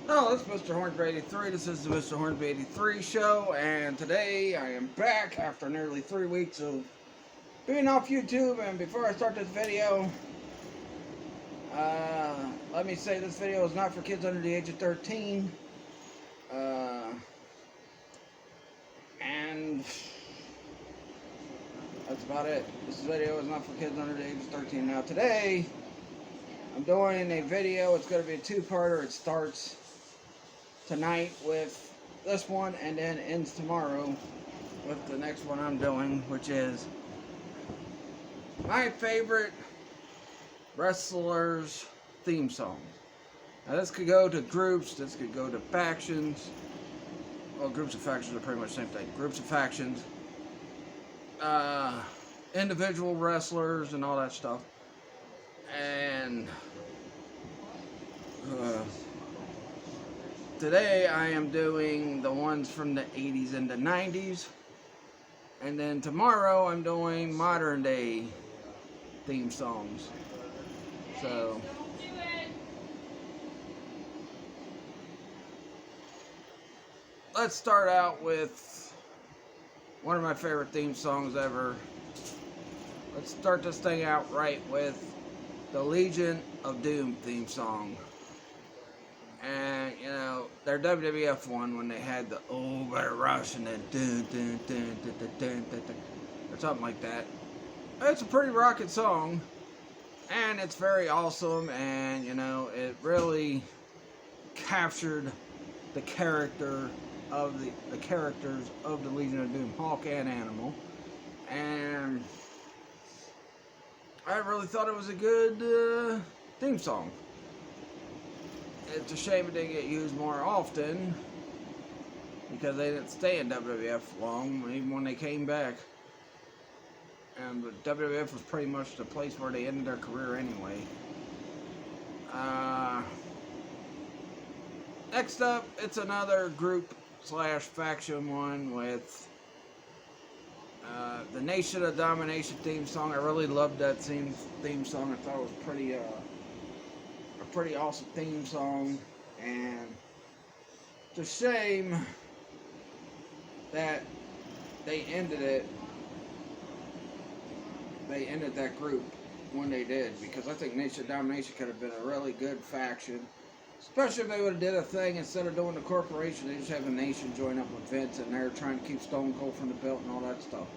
Hello, this is Mr. Hornby 83. This is the Mr. Hornby 83 show, and today I am back after nearly 3 weeks of being off YouTube. And before I start this video, let me say this video is not for kids under the age of 13. And that's about it. This video is not for kids under the age of 13. Now, today I'm doing a video. It's going to be a two-parter. It starts tonight with this one and then ends tomorrow with the next one I'm doing, which is my favorite wrestlers' theme songs. Now, this could go to groups, this could go to factions. Well, groups and factions are pretty much the same thing. Groups and factions, individual wrestlers, and all that stuff. And today I am doing the ones from the 80s and the 90s. And then tomorrow I'm doing modern day theme songs. So let's start out with one of my favorite theme songs ever. Let's start this thing out right with the Legion of Doom theme song. And, you know, their WWF one when they had the "Oh Better Rush" and then dun dun dun dun dun dun dun dun, or something like that. It's a pretty rocking song, and it's very awesome, and, you know, it really captured the character of the characters of the Legion of Doom, Hawk and Animal. And I really thought it was a good theme song. It's a shame it didn't get used more often because they didn't stay in WWF long, even when they came back. But WWF was pretty much the place where they ended their career anyway. Next up, it's another group / faction one with the Nation of Domination theme song. I really loved that theme song. I thought it was a pretty awesome theme song, and it's a shame that they ended that group when they did, because I think Nation of Domination could have been a really good faction, especially if they would have did a thing instead of doing the corporation. They just have a Nation join up with Vince, and they're trying to keep Stone Cold from the belt and all that stuff.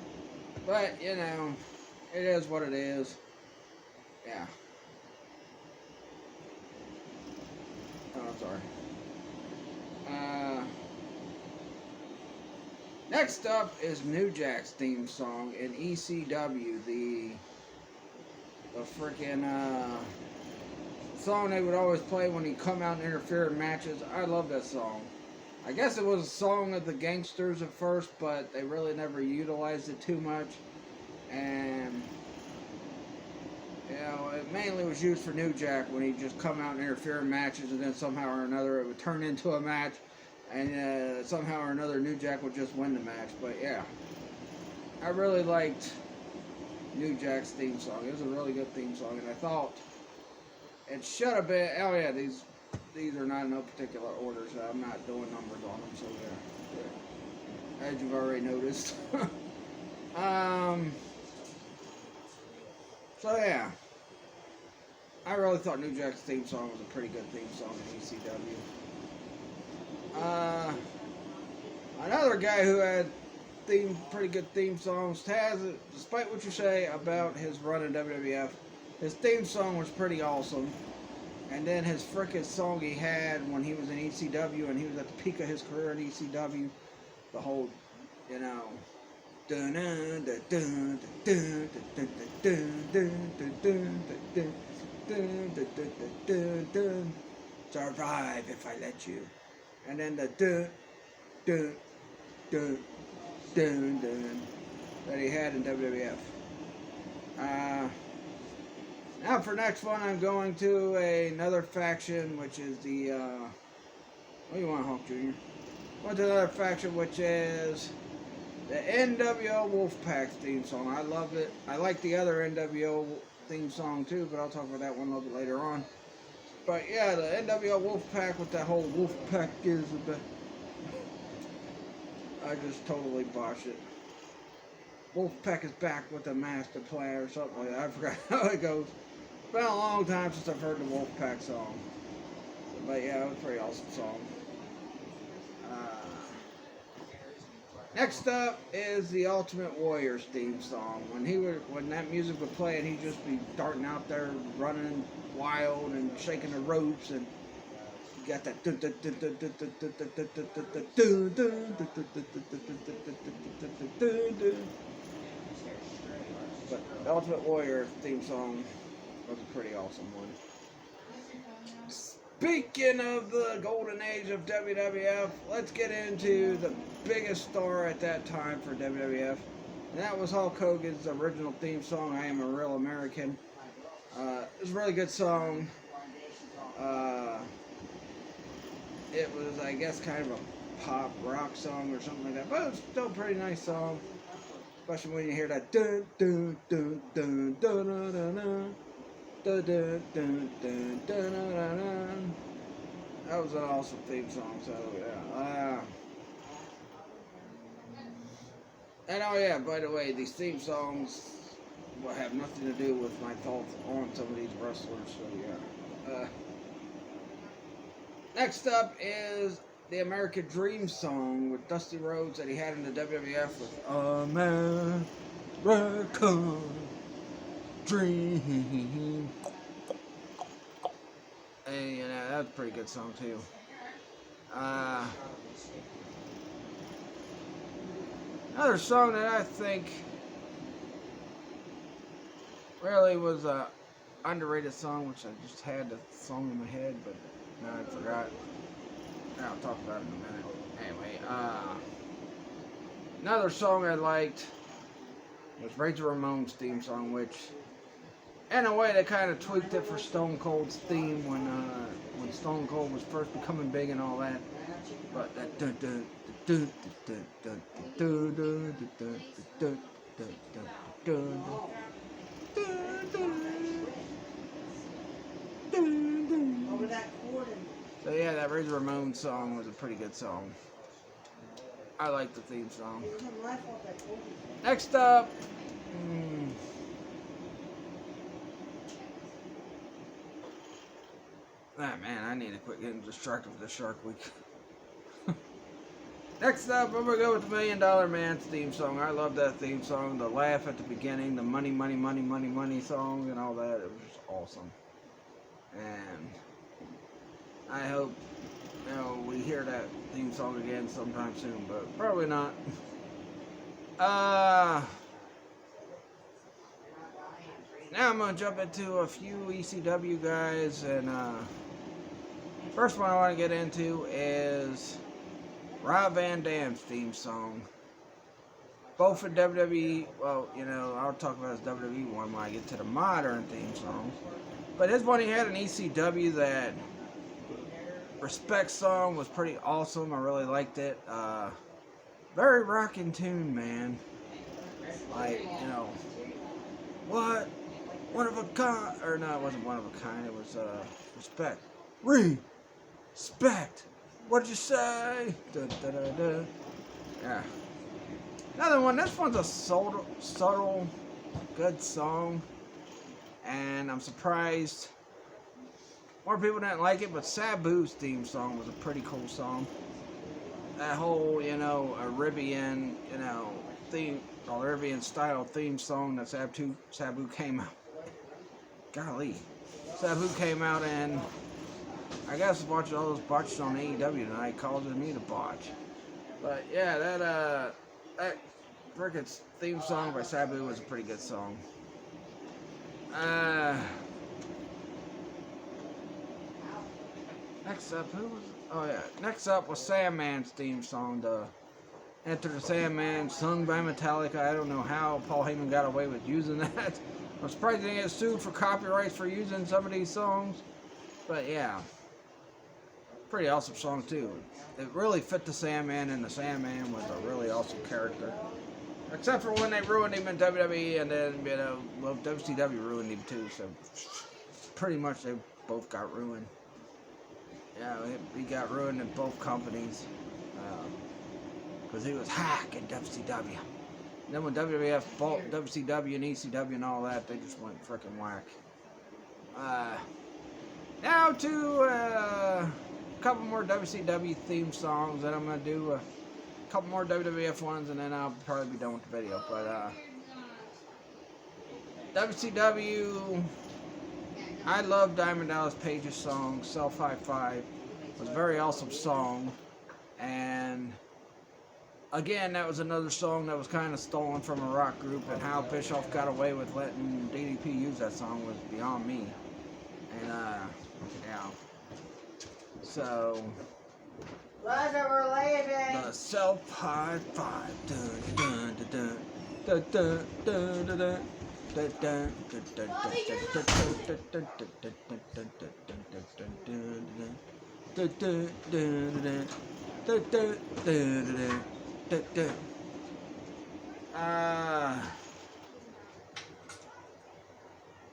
But, you know, it is what it is. Yeah. Oh, I'm sorry. Next up is New Jack's theme song in ECW, the freaking song they would always play when he'd come out and interfere in matches. I love that song. I guess it was a song of the Gangsters at first, but they really never utilized it too much. And, you know, it mainly was used for New Jack when he'd just come out and interfere in matches, and then somehow or another it would turn into a match, and somehow or another New Jack would just win the match. But yeah, I really liked New Jack's theme song. It was a really good theme song, and I thought it should have been. Oh yeah, these are not in no particular order, so I'm not doing numbers on them. So yeah. As you've already noticed. So yeah, I really thought New Jack's theme song was a pretty good theme song in ECW. Another guy who had pretty good theme songs, Taz. Despite what you say about his run in WWF, his theme song was pretty awesome. And then his frickin' song he had when he was in ECW and he was at the peak of his career in ECW, the whole, you know, dun dun dun dun dun dun dun dun dun dun dun dun, survive if I let you. And then the dun dun dun dun dun that he had in WWF. Now for next one, I'm going to another faction, which is the what do you want, Hulk Jr.? Went to another faction, which is the NWO Wolfpack theme song. I love it. I like the other NWO theme song too, but I'll talk about that one a little bit later on. But yeah, the NWO Wolfpack with that whole Wolfpack is a bit. I just totally botched it. Wolfpack is back with a master plan or something like that. I forgot how it goes. It's been a long time since I've heard the Wolfpack song. But yeah, it was a pretty awesome song. Next up is the Ultimate Warrior's theme song. When that music would play, and he'd just be darting out there, running wild and shaking the ropes, and you got that. But the Ultimate Warrior theme song was a pretty awesome one. Speaking of the golden age of WWF, let's get into the biggest star at that time for WWF. And that was Hulk Hogan's original theme song, I Am a Real American. It was a really good song. It was, I guess, kind of a pop rock song or something like that. But it was still a pretty nice song. Especially when you hear that dun dun dun dun dun dun dun dun. Dun, dun, dun, dun, dun, dun, dun, dun. That was an awesome theme song, so yeah. And oh yeah, by the way, these theme songs will have nothing to do with my thoughts on some of these wrestlers, so yeah. Next up is the American Dream song with Dusty Rhodes that he had in the WWF with American Dream. And you know, that's a pretty good song too. Another song that I think really was a underrated song, which I just had the song in my head, but now I forgot. I'll talk about it in a minute. Anyway, another song I liked was Razor Ramon's theme song, which in a way they kind of tweaked it for Stone Cold's theme when Stone Cold was first becoming big and all that. But that dun dun dun dun dun dun dun dun dun dun dun dun. So yeah, that Razor Ramon song was a pretty good song. I like the theme song. Next up, man, I need to quit getting distracted with the Shark Week. Next up, I'm gonna go with the $1 Million Man's theme song. I love that theme song. The laugh at the beginning, the money, money, money, money, money song, and all that. It was just awesome. And I hope, we hear that theme song again sometime soon, but probably not. Now I'm gonna jump into a few ECW guys, and first one I want to get into is Rob Van Dam's theme song. Both in WWE, well, I'll talk about his WWE one when I get to the modern theme songs. But his one he had in ECW, that Respect song, was pretty awesome. I really liked it. Very rocking tune, man. Like, what? One of a kind. Or no, it wasn't one of a kind. It was Respect. Respect. What'd you say? Da, da, da, da. Yeah. Another one. This one's a subtle, good song. And I'm surprised more people didn't like it, but Sabu's theme song was a pretty cool song. That whole, Arabian, theme, Arabian style theme song that Sabu came out. Golly. Sabu came out, and I guess watching all those botches on AEW tonight causes me to botch. But yeah, that frickin' theme song by Sabu was a pretty good song. Next up, next up was Sandman's theme song, the Enter the Sandman, sung by Metallica. I don't know how Paul Heyman got away with using that. I'm surprised he didn't get sued for copyrights for using some of these songs. But yeah, pretty awesome song too. It really fit the Sandman, and the Sandman was a really awesome character. Except for when they ruined him in WWE, and then, WCW ruined him too. So pretty much they both got ruined. Yeah, he got ruined in both companies. Because he was hacking WCW. And then when WWF bought WCW and ECW and all that, they just went freaking whack. Now to a couple more WCW theme songs, and I'm going to do a couple more WWF ones, and then I'll probably be done with the video. But WCW, I love Diamond Dallas Page's song, Self High Five. It was a very awesome song, and again, that was another song that was kind of stolen from a rock group, and how Bischoff got away with letting DDP use that song was beyond me. And, yeah. So, the Self High Five. Dun, dun, dun, dun, dun, dun, dun.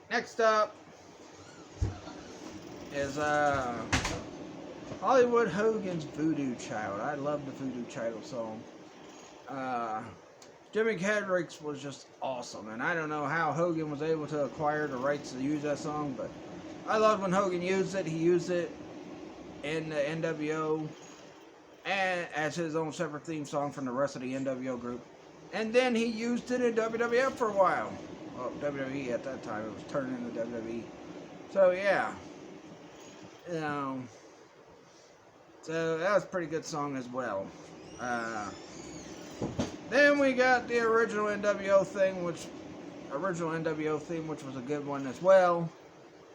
Next up is Hollywood Hogan's Voodoo Child. I love the Voodoo Child song. Jimmy Hendrix was just awesome, and I don't know how Hogan was able to acquire the rights to use that song, but I loved when Hogan used it. He used it in the NWO and as his own separate theme song from the rest of the NWO group, and then he used it in WWF for a while. Well, WWE at that time, it was turning into WWE. So yeah, you know, so that was a pretty good song as well. Then we got the original NWO theme, which was a good one as well,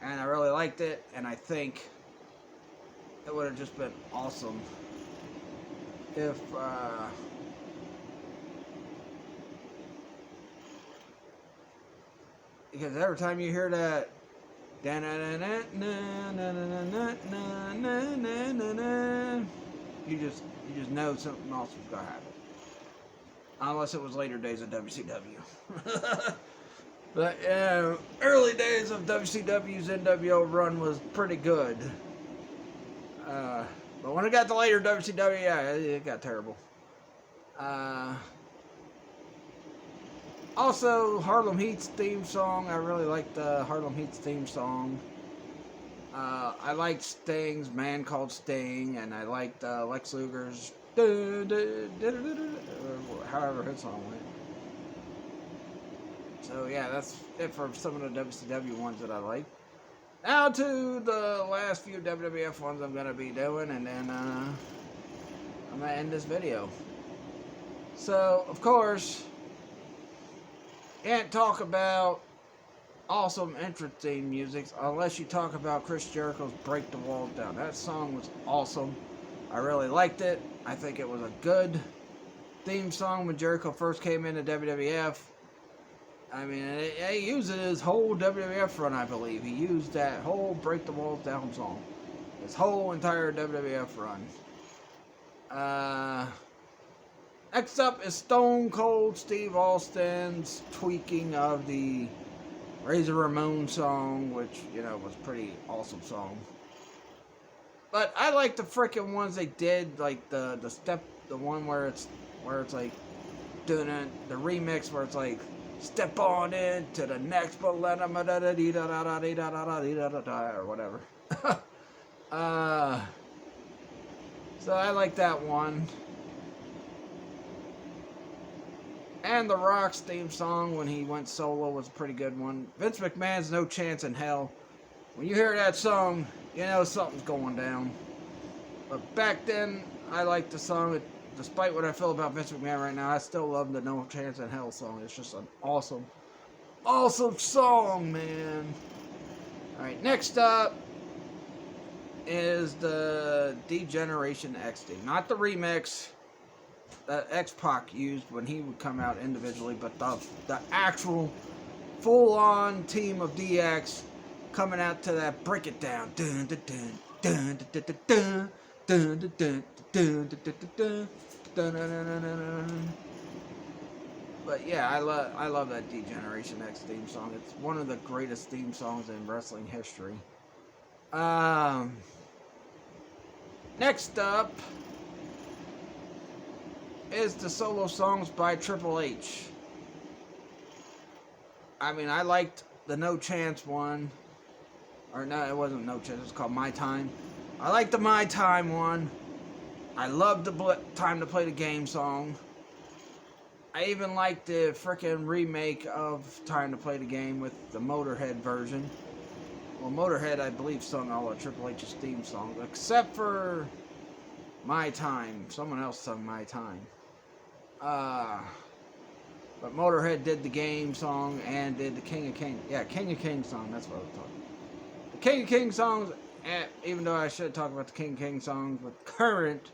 and I really liked it, and I think it would have just been awesome if because every time you hear that, you just know something else was gonna happen. Unless it was later days of WCW. But early days of WCW's NWO run was pretty good. But when it got to later WCW, yeah, it got terrible. Also, Harlem Heat's theme song. I really liked the Harlem Heat's theme song. I liked Sting's Man Called Sting, and I liked Lex Luger's however his song went. So yeah, that's it for some of the WCW ones that I like. Now to the last few WWF ones I'm gonna be doing, and then I'm gonna end this video. So of course, you can't talk about awesome entrance theme music unless you talk about Chris Jericho's Break the Walls Down. That song was awesome. I really liked it. I think it was a good theme song when Jericho first came into WWF. I mean, he used it his whole WWF run, I believe. He used that whole Break the Walls Down song. His whole entire WWF run. Next up is Stone Cold Steve Austin's tweaking of the Razor Ramon song, which, you know, was a pretty awesome song. But I like the freaking ones they did, like the one where it's like doing the remix where it's like step on into the next millennium or whatever. So I like that one. And The Rock's theme song when he went solo was a pretty good one. Vince McMahon's No Chance in Hell. When you hear that song, you know something's going down. But back then, I liked the song. Despite what I feel about Vince McMahon right now, I still love the No Chance in Hell song. It's just an awesome, awesome song, man. Alright, next up is the D-Generation X theme. Not the remix that X-Pac used when he would come out individually, but the actual full-on team of DX coming out to that Break It Down. Dun, dun, dun, dun, dun, dun, dun, dun, dun, dun, dun, dun, dun, dun, dun. But yeah, I love that D-Generation X theme song. It's one of the greatest theme songs in wrestling history. Um, Next up is the solo songs by Triple H. I mean, I liked the No Chance one. Or no, it wasn't No Chance. It was called My Time. I liked the My Time one. I loved the Time to Play the Game song. I even liked the freaking remake of Time to Play the Game with the Motorhead version. Well, Motorhead, I believe, sung all of Triple H's theme songs, except for My Time. Someone else sung My Time. But Motorhead did the game song and did the King of Kings. Yeah, King of Kings song, that's what I was talking about. The King of Kings songs, even though I should talk about the King of Kings songs with current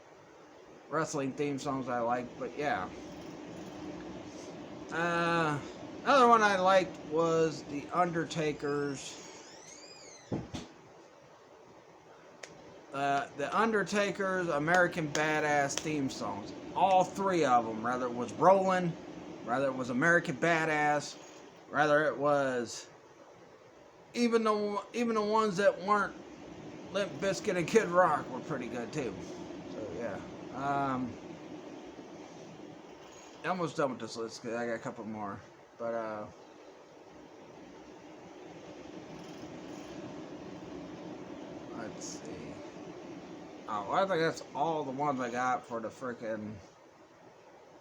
wrestling theme songs I like, but yeah. Another one I liked was The Undertaker's American Badass theme songs. All three of them, whether it was Rollin', whether it was American Badass, whether it was even the ones that weren't Limp Bizkit and Kid Rock were pretty good too. So yeah. Almost done with this list because I got a couple more. But let's see. Oh, I think that's all the ones I got for the frickin'.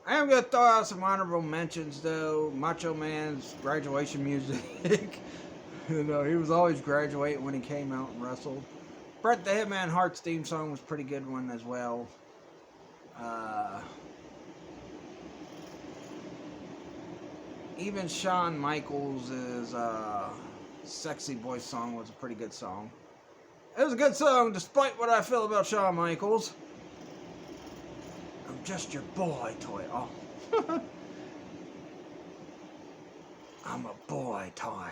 I am gonna throw out some honorable mentions though. Macho Man's graduation music. You know, he was always graduating when he came out and wrestled. Bret the Hitman Hart's theme song was a pretty good one as well. Even Shawn Michaels' Sexy Boy song was a pretty good song. It was a good song despite what I feel about Shawn Michaels. I'm just your boy toy. Oh. I'm a boy toy.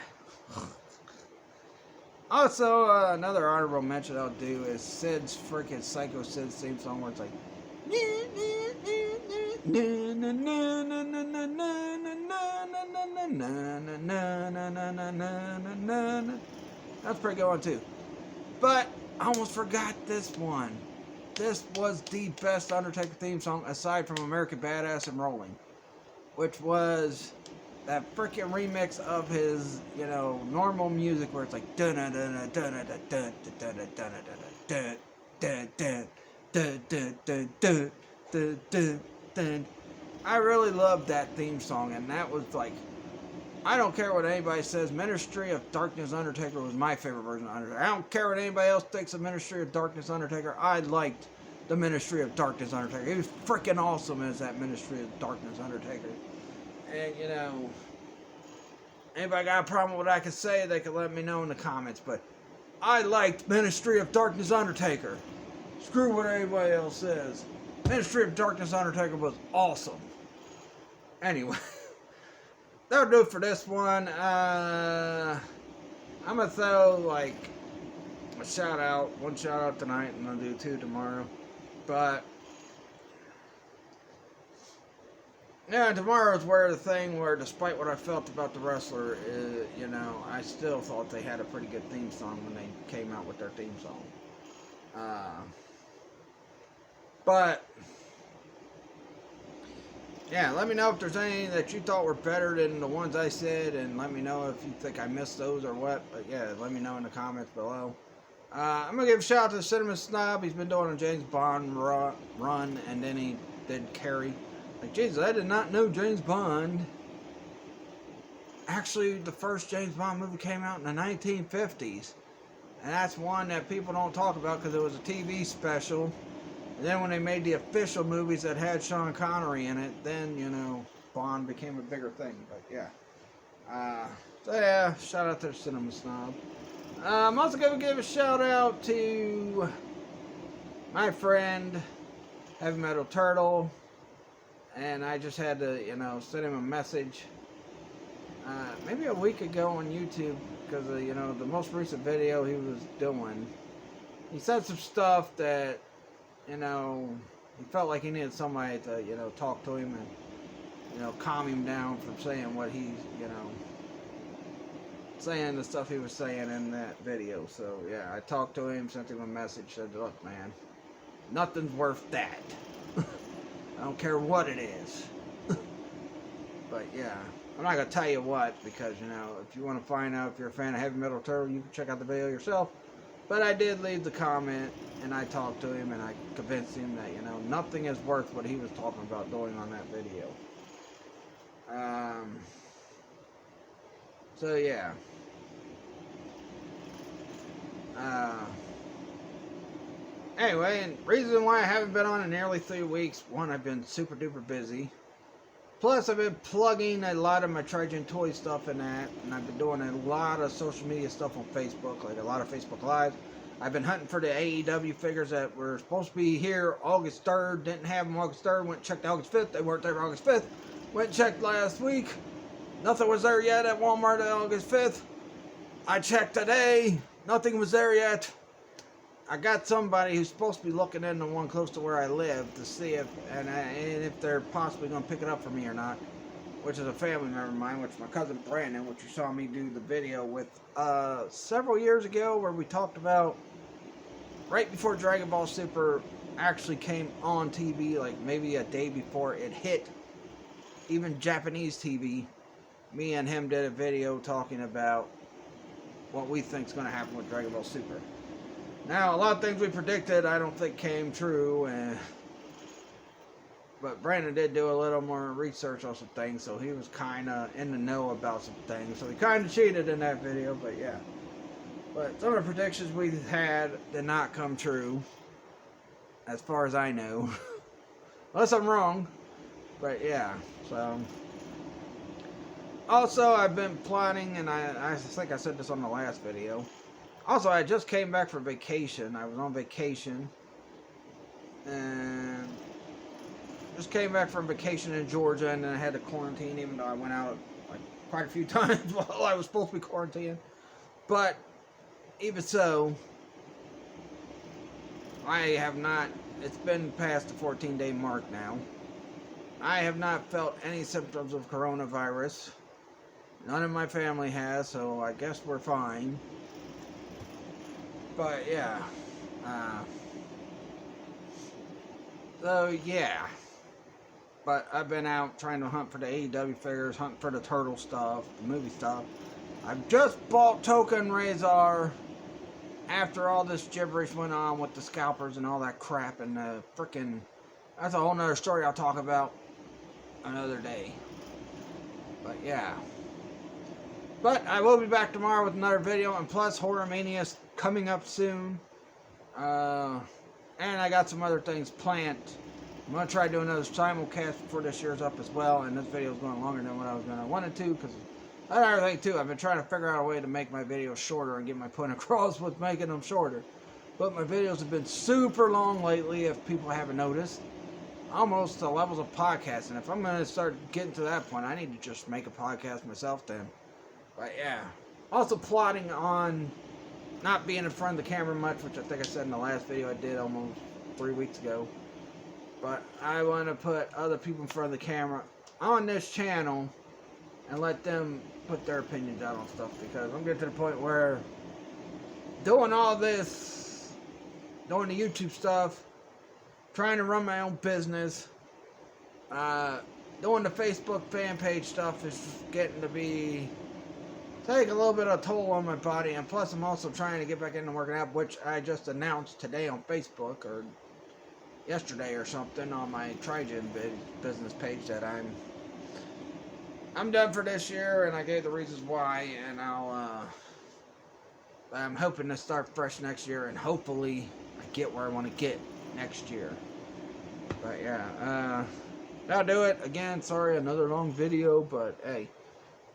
Also, another honorable mention I'll do is Sid's freaking Psycho Sid's theme song where it's like that's a pretty good one too. But I almost forgot this one. This was the best Undertaker theme song aside from American Badass and Rolling, which was that freaking remix of his, you know, normal music where it's like dun dun dun dun dun dun dun dun dun dun dun dun dun dun dun dun. I really loved that theme song, and that was like, I don't care what anybody says, Ministry of Darkness Undertaker was my favorite version of Undertaker. I don't care what anybody else thinks of Ministry of Darkness Undertaker. I liked the Ministry of Darkness Undertaker. He was freaking awesome as that Ministry of Darkness Undertaker. And, you know, anybody got a problem with what I can say, they can let me know in the comments. But I liked Ministry of Darkness Undertaker. Screw what anybody else says. Ministry of Darkness Undertaker was awesome. Anyway, that'll do it for this one. I'm going to throw, like, one shout out tonight, and I'll do two tomorrow. But yeah, tomorrow's where the thing where, despite what I felt about the wrestler, you know, I still thought they had a pretty good theme song when they came out with their theme song. But yeah, let me know if there's any that you thought were better than the ones I said, and let me know if you think I missed those or what. But yeah, let me know in the comments below. I'm going to give a shout out to the Cinnamon Snob. He's been doing a James Bond run, and then he did Carrie. Like, Jesus, I did not know James Bond. Actually, the first James Bond movie came out in the 1950s. And that's one that people don't talk about because it was a TV special. And then when they made the official movies that had Sean Connery in it, then, you know, Bond became a bigger thing. But yeah. So yeah, shout out to the Cinema Snob. I'm also going to give a shout out to my friend, Heavy Metal Turtle. And I just had to, you know, send him a message. Maybe a week ago on YouTube, because of, you know, the most recent video he was doing. He said some stuff that, you know, he felt like he needed somebody to, you know, talk to him and, you know, calm him down from saying what he, you know, saying the stuff he was saying in that video. So yeah, I talked to him, sent him a message, said, look man, nothing's worth that. I don't care what it is. But yeah, I'm not going to tell you what, because, you know, if you want to find out if you're a fan of Heavy Metal Turtle, you can check out the video yourself. But I did leave the comment, and I talked to him, and I convinced him that, you know, nothing is worth what he was talking about doing on that video. So yeah. Anyway, and reason why I haven't been on in nearly 3 weeks, one, I've been super duper busy. Plus, I've been plugging a lot of my Trigen Toy stuff in that, and I've been doing a lot of social media stuff on Facebook, like a lot of Facebook Lives. I've been hunting for the AEW figures that were supposed to be here August 3rd, didn't have them August 3rd, went and checked August 5th, they weren't there August 5th, went and checked last week, nothing was there yet at Walmart on August 5th. I checked today, nothing was there yet. I got somebody who's supposed to be looking into one close to where I live to see if and if they're possibly going to pick it up for me or not, which is a family member of mine, which is my cousin Brandon, which you saw me do the video with several years ago, where we talked about right before Dragon Ball Super actually came on TV, like maybe a day before it hit even Japanese TV. Me and him did a video talking about what we think is going to happen with Dragon Ball Super. Now, a lot of things we predicted I don't think came true, but Brandon did do a little more research on some things, so he was kind of in the know about some things. So he kind of cheated in that video, but yeah. But some of the predictions we had did not come true, as far as I know. Unless I'm wrong, but yeah, so. Also, I've been plotting, and I think I said this on the last video. Also, I just came back from vacation. I was on vacation. And just came back from vacation in Georgia, and then I had to quarantine, even though I went out like quite a few times while I was supposed to be quarantined. But even so, I have not, it's been past the 14-day mark now. I have not felt any symptoms of coronavirus. None of my family has, so I guess we're fine. But yeah, so yeah, but I've been out trying to hunt for the AEW figures, hunting for the turtle stuff, the movie stuff. I've just bought Token Razor after all this gibberish went on with the scalpers and all that crap, and the frickin', that's a whole nother story I'll talk about another day. But yeah. But I will be back tomorrow with another video, and plus Horror Mania's coming up soon. And I got some other things planned. I'm going to try to do another simulcast before this year's up as well, and this video is going longer than what I was going to want to, because another thing too, I've been trying to figure out a way to make my videos shorter and get my point across with making them shorter. But my videos have been super long lately, if people haven't noticed. Almost the levels of podcasting. If I'm going to start getting to that point, I need to just make a podcast myself then. But yeah, also plotting on not being in front of the camera much, which I think I said in the last video I did almost 3 weeks ago. But I want to put other people in front of the camera on this channel and let them put their opinions out on stuff, because I'm getting to the point where doing all this, doing the YouTube stuff, trying to run my own business, doing the Facebook fan page stuff is getting to be take a little bit of a toll on my body, and plus I'm also trying to get back into working out, which I just announced today on Facebook, or yesterday or something, on my Trigen business page, that I'm done for this year, and I gave the reasons why, and I'm hoping to start fresh next year, and hopefully I get where I want to get next year. But yeah, that'll do it. Again, sorry, another long video, but hey,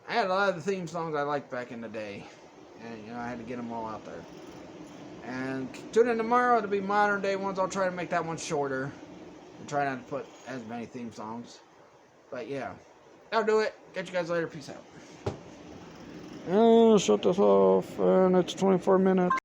I had a lot of the theme songs I liked back in the day, and you know, I had to get them all out there. And tune in tomorrow, it'll be modern day ones. I'll try to make that one shorter and try not to put as many theme songs. But yeah, that'll do it. Catch you guys later. Peace out. And shut this off, and it's 24 minutes.